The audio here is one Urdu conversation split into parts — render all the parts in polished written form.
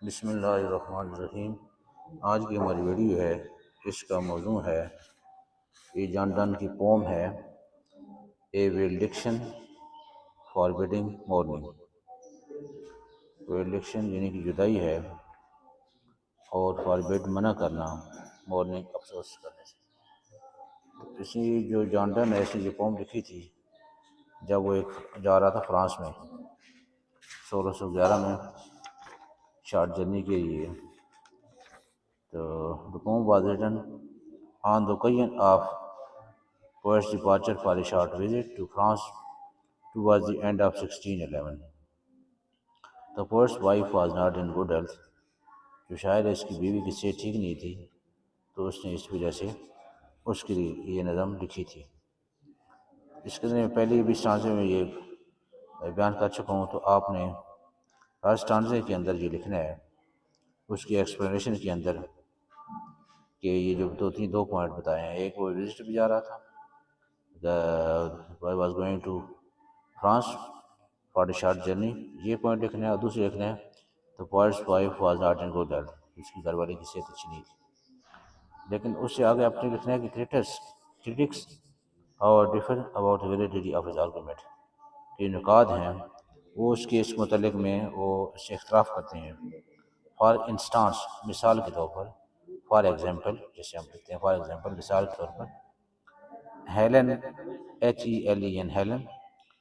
بسم اللہ الرحمن الرحیم۔ آج کی ہماری ویڈیو ہے، اس کا موضوع ہے، یہ جان ڈن کی پوم ہے، اے ویلڈکشن فاربیڈنگ مورننگ۔ ویلڈکشن یعنی کہ جدائی ہے، اور فاربیڈ منع کرنا، مورننگ افسوس کرنے سے۔ اسی جو جان ڈن ہے، ایسی جو پوم لکھی تھی جب وہ جا رہا تھا فرانس میں 1611 میں شارٹ جرنی کے لیے۔ تو the poem was written on the occasion of poet's departure for a short visit to France towards the end of 1611. The poet's wife was not in good health. جو شاعر ہے، اس کی بیوی کی صحت ٹھیک نہیں تھی، تو اس نے اس وجہ سے اس کے لیے یہ نظم لکھی تھی۔ اس کے میں پہلے بھی اسٹانزے میں یہ بیان کر چکا ہوں، تو آپ نے ہر اسٹانزے کے اندر یہ لکھنا ہے، اس کی ایکسپلینیشن کے اندر، کہ یہ جو دو پوائنٹ بتائے ہیں۔ ایک وہ وزٹ بھی جا رہا تھا، I was going to France for a short journey، یہ پوائنٹ لکھنا ہے، اور دوسرے لکھنا ہے the poet's wife was not in good health، اس کی گھر والے کی صحت اچھی نہیں تھی۔ لیکن اس سے آگے آپ نے لکھنا ہے کہ critics اور differ about the validity of his argument، کہ نقاد ہیں وہ اس کے اس متعلق میں وہ اس سے اختلاف کرتے ہیں۔ فار انسٹانس، مثال کے طور پر، فار ایگزامپل جیسے ہم لکھتے ہیں، فار ایگزامپل مثال کے طور پر، Helen HELEN Helen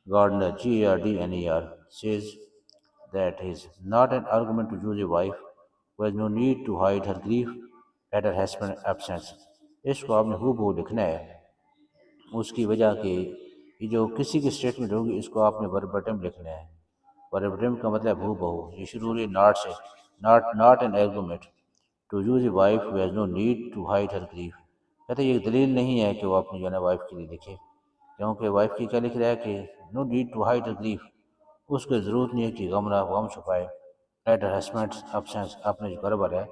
Gardner GARDNER says that is not an argument to choose a wife who has no need to hide her grief at her husband's absence۔ اس کو آپ نے ہو بہو لکھنا ہے، اس کی وجہ کہ یہ جو کسی کی اسٹیٹمنٹ ہوگی اس کو آپ نے وربٹم لکھنا ہے۔ وربٹم کا مطلب ہو بہو، یہ شروع ہو رہی ہے ناٹ سے، not an argument to choose a wife who has no need to hide her grief۔ کہتے ہیں یہ دلیل نہیں ہے کہ وہ اپنی جو ہے نا وائف کے لیے لکھے، کیونکہ وائف کی کیا لکھ رہا ہے کہ no need to hide her grief، اس کو ضرورت نہیں ہے کہ غم چھپائے، at her husband's absence، اپنے جو گھر والا ہے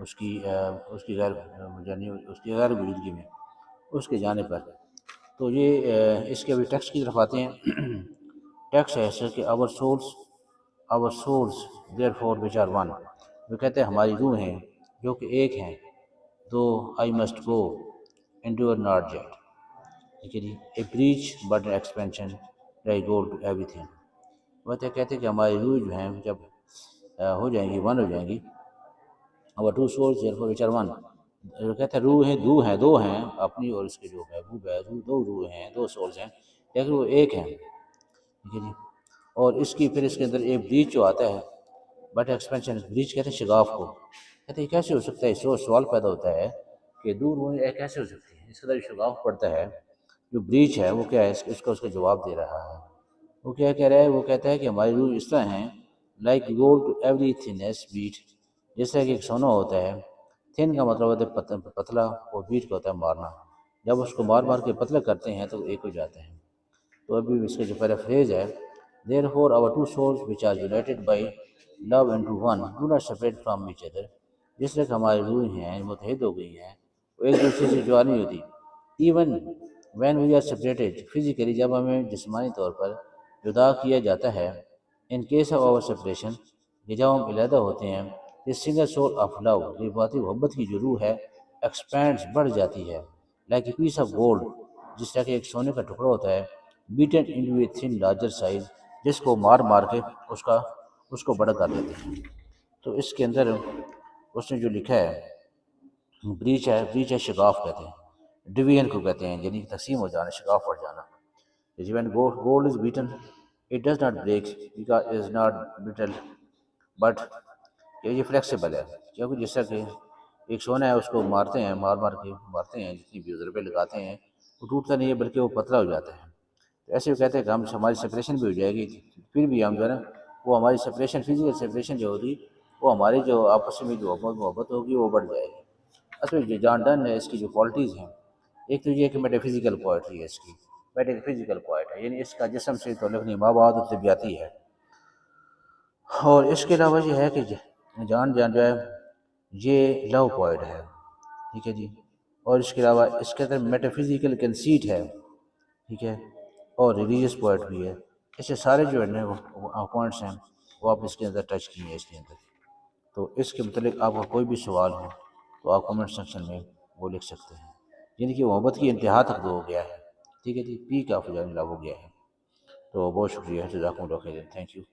اس کی غیر موجودگی میں، اس کے جانے پر۔ تو یہ اس کے ابھی ٹیکسٹ کی طرف آتے ہیں۔ ٹیکسٹ ہے ایسا کہ our souls therefore which are one، وہ کہتے ہیں ہماری روحیں جو کہ ایک ہیں، though I must go endure not yet، ٹھیک ہے جی، a breach but an expansion like goal to everything۔ وہ کہتے ہیں کہ ہماری روح جو ہیں جب ہو جائیں گی، ون ہو جائیں گی، our two souls therefore which are one، وہ کہتے ہیں روح ہیں دو ہیں اپنی اور اس کے جو محبوب ہے، دو روح ہیں، دو سولز ہیں، لیکن وہ ایک ہیں، ٹھیک ہے جی۔ اور اس کی پھر اس کے اندر ایک بریچ جو آتا ہے، بٹ ایکسپینشن، بریچ کہتے ہیں شگاف کو، کہتے ہیں کیسے ہو سکتا ہے، سوال پیدا ہوتا ہے کہ دور روحیں ایک کیسے ہو سکتی ہے، اس کے اندر شگاف پڑتا ہے، جو بریچ ہے وہ کیا ہے، اس کا جواب دے رہا ہے۔ وہ کیا کہہ رہا ہے، وہ کہتا ہے کہ ہماری روح اس طرح ہیں، like gold to airy thinness beat, جس طرح کہ ایک سونا ہوتا ہے، تھن کا مطلب ہوتا ہے پتلا، اور بیٹ کا ہوتا ہے مارنا، جب اس کو مار کے پتلا کرتے ہیں تو ایک ہو جاتے ہیں۔ تو ابھی اس کا جو پیرافریز ہے، therefore our two souls which are united by love into one do not separate from each other، جس طرح کہ ہماری روح ہیں متحد ہو گئی ہیں، وہ ایک دوسرے سے جدا نہیں ہوتی۔ even when we are separated physically، جب ہمیں جسمانی طور پر جدا کیا جاتا ہے، in case of our separation، کہ جب ہم علیحدہ ہوتے ہیں، this single soul of love، یہ ذاتی محبت کی جو روح ہے، expands، بڑھ جاتی ہے، like a piece of gold، جس طرح کہ ایک سونے کا ٹکڑا ہوتا ہے، beaten into a thin larger size، جس کو مار کے اس کو بڑا کر دیتے ہیں۔ تو اس کے اندر اس نے جو لکھا ہے، بریچ ہے شگاف کہتے ہیں، ڈویژن کو کہتے ہیں، یعنی تقسیم ہو جانا، شگاف پڑ جانا۔ when gold is beaten it does not break because it is not brittle but یہ فلیکسیبل ہے، کیونکہ جس طرح کہ ایک سونا ہے، اس کو مارتے ہیں، مار کے مارتے ہیں، جتنی بھی ضربے لگاتے ہیں وہ ٹوٹتا نہیں ہے بلکہ وہ پتلا ہو جاتا ہے۔ تو ایسے وہ کہتے ہیں کہ ہماری سپریشن بھی ہو جائے گی، پھر بھی ہم جو ہے نا، وہ ہماری سپریشن، فزیکل سپریشن جو ہوگی، وہ ہماری جو آپس میں جو محبت ہوگی وہ بڑھ جائے گی۔ اصل جو جان ڈن ہے، اس کی جو کوالٹیز ہیں، ایک تو یہ کہ میٹافزیکل پوئٹری ہے، اس کی میٹافزیکل پوئٹ ہے، یعنی اس کا جسم سے تعلق نہیں، مابعد و طبیعتی ہے۔ اور اس کے علاوہ یہ ہے کہ جان جو ہے یہ لو پوئٹ ہے، ٹھیک ہے جی۔ اور اس کے علاوہ اس کے اندر میٹافزیکل کنسیٹ ہے، ٹھیک ہے، اور ریلیجیس پوئٹ بھی ہے۔ ایسے سارے جو ہے نا وہ پوائنٹس ہیں، وہ آپ اس کے اندر ٹچ کیے ہیں اس کے اندر۔ تو اس کے متعلق آپ کا کوئی بھی سوال ہو تو آپ کمنٹ سیکشن میں وہ لکھ سکتے ہیں، یعنی کہ محبت کی انتہا تک تو ہو گیا ہے، ٹھیک ہے جی، پیک آف جانب ہو گیا ہے۔ تو بہت شکریہ، جزاکم اللہ خیر، تھینک یو۔